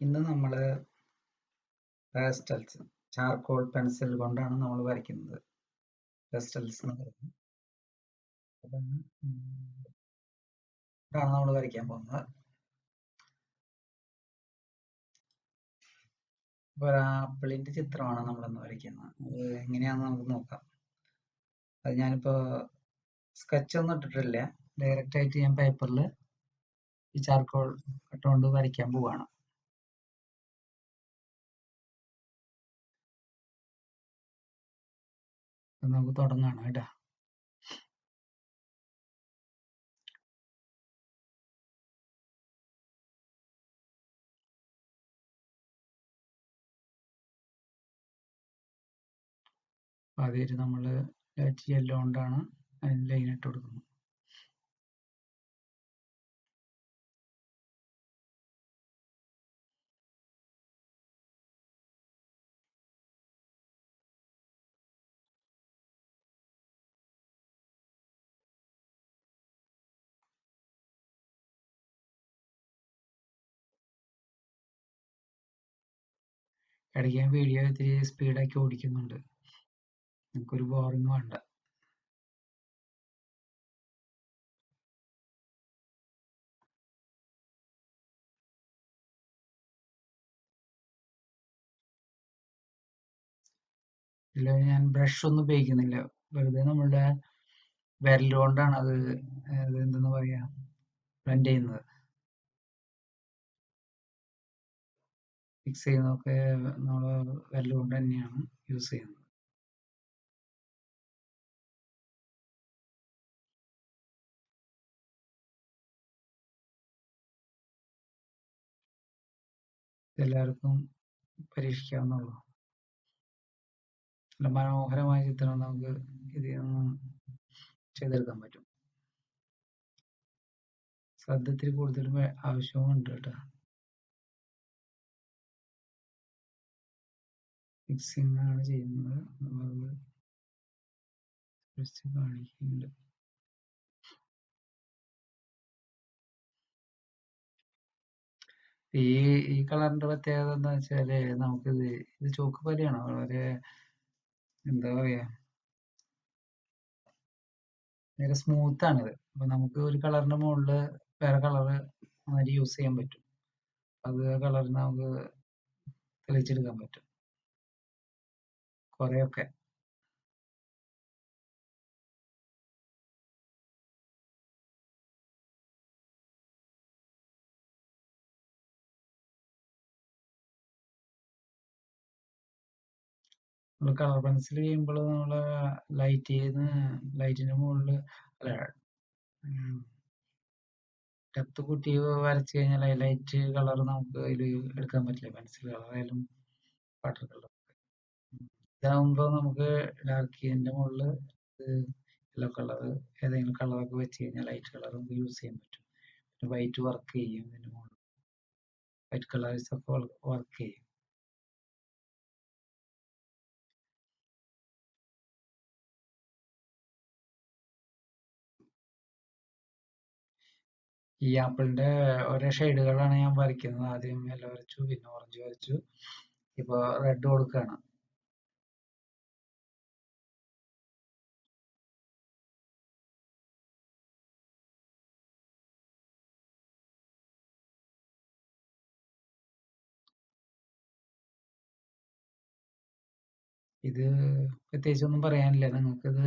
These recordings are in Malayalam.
ഇന്ന് നമ്മൾ പാസ്റ്റൽസ് ചാർക്കോൾ പെൻസിൽ കൊണ്ടാണ് നമ്മൾ വരയ്ക്കുന്നത്. പാസ്റ്റൽസ് എന്ന് പറയുന്നത് അതാണ് ഇതാണ് നമ്മൾ വരയ്ക്കാൻ പോകുന്നത്. അപ്പോൾ ഒരു ആപ്പിളിന്റെ ചിത്രമാണ് നമ്മളിന്ന് വരയ്ക്കുന്നത്. അത് എങ്ങനെയാണെന്ന് നമുക്ക് നോക്കാം. അത് ഞാനിപ്പോൾ സ്കെച്ച് ഒന്നും ഇട്ടിട്ടില്ല, ഡയറക്റ്റ് ആയിട്ട് ഞാൻ പേപ്പറിൽ ഈ ചാർക്കോൾ ഇട്ടുകൊണ്ട് വരയ്ക്കാൻ പോവാണ്. നമുക്ക് തുടങ്ങാണ് കേട്ടോ. ആദ്യമായിട്ട് നമ്മൾ ലൈറ്റ് യെല്ലോ കൊണ്ടാണ് അതിന് ലൈൻ ഇട്ട് കൊടുക്കുന്നത്. ഇടയ്ക്ക് ഞാൻ വീഡിയോ ഇത്തിരി സ്പീഡാക്കി ഓടിക്കുന്നുണ്ട്, നമുക്കൊരു ബോറിങ് വേണ്ട. ഇല്ല, ഞാൻ ബ്രഷ് ഒന്നും ഉപയോഗിക്കുന്നില്ല, വെറുതെ നമ്മളുടെ വിരൽ കൊണ്ടാണ് അത് എന്തെന്ന് പറയാ ബ്ലെൻഡ് ചെയ്യുന്നത്. ഫിക്സ് ചെയ്യുന്നതൊക്കെ നമ്മൾ വിരൽ കൊണ്ട് തന്നെയാണ് യൂസ് ചെയ്യുന്നത്. എല്ലാവർക്കും പരീക്ഷിക്കാവുന്നുള്ളൂ. നല്ല മനോഹരമായ ചിത്രം നമുക്ക് ഇതിൽ നിന്ന് ചെയ്തെടുക്കാൻ പറ്റും. ശ്രദ്ധ ഇത്തിരി കൂടുതൽ ആവശ്യമുണ്ട് കേട്ടോ. ഫിക്സിംഗ് ആണ് ചെയ്യുന്നത്, നമ്മൾ കാണിക്കുന്നുണ്ട്. ഈ കളറിന്റെ പ്രത്യേകത എന്താ വെച്ചാല് ഇത് ചോക്ക് പോലെയാണ്, വളരെ എന്താ പറയാ നേരെ സ്മൂത്ത് ആണിത്. അപ്പൊ നമുക്ക് ഒരു കളറിന്റെ മുകളില് വേറെ കളറ് മാതിരി യൂസ് ചെയ്യാൻ പറ്റും. അത് ആ കളറിന് നമുക്ക് തെളിയിച്ചെടുക്കാൻ പറ്റും കുറെയൊക്കെ. നമ്മൾ കളർ പെൻസിൽ ചെയ്യുമ്പോൾ നമ്മള് ലൈറ്റിന്റെ മുകളിൽ അല്ല ഡെപ്ത് കൂട്ടി വരച്ചു കഴിഞ്ഞാൽ ലൈറ്റ് കളർ നമുക്ക് അതിൽ എടുക്കാൻ പറ്റില്ല. പെൻസിൽ കളർ ആയാലും വാട്ടർ കളർ. ഇതാകുമ്പോ നമുക്ക് ഡാർക്കിന്റെ മുകളിൽ യെല്ലോ കളർ ഏതെങ്കിലും കളറൊക്കെ വെച്ച് കഴിഞ്ഞാൽ ലൈറ്റ് കളർ നമുക്ക് യൂസ് ചെയ്യാൻ പറ്റും. പിന്നെ വൈറ്റ് വർക്ക് ചെയ്യും, ഇതിന്റെ മുകളിൽ വൈറ്റ് കളേഴ്സ് ഒക്കെ വർക്ക് ചെയ്യും. ഈ ആപ്പിളിന്റെ ഓരോ ഷെയ്ഡുകളാണ് ഞാൻ വരയ്ക്കുന്നത്. ആദ്യം യെല്ലോ വരച്ചു, പിന്നെ ഓറഞ്ച് വരച്ചു, ഇപ്പൊ റെഡ് കൊടുക്കുകയാണ്. ഇത് പ്രത്യേകിച്ചൊന്നും പറയാനില്ല, നിങ്ങൾക്കിത്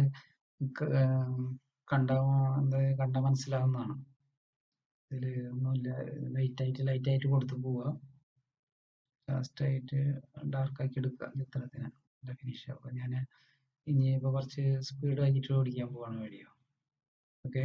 കണ്ട മനസ്സിലാവുന്നതാണ്. ഇതില് ഒന്നുമില്ല, ലൈറ്റ് ആയിട്ട് കൊടുത്തു പോവുക, ലാസ്റ്റ് ആയിട്ട് ഡാർക്ക് ആക്കി എടുക്കുക ചിത്രത്തിന് ഫിനിഷ് ആവുക. ഞാൻ ഇനി ഇപ്പൊ കുറച്ച് സ്പീഡ് ആക്കിയിട്ട് ഓടിക്കാൻ പോവാണ് വീഡിയോ. ഓക്കെ.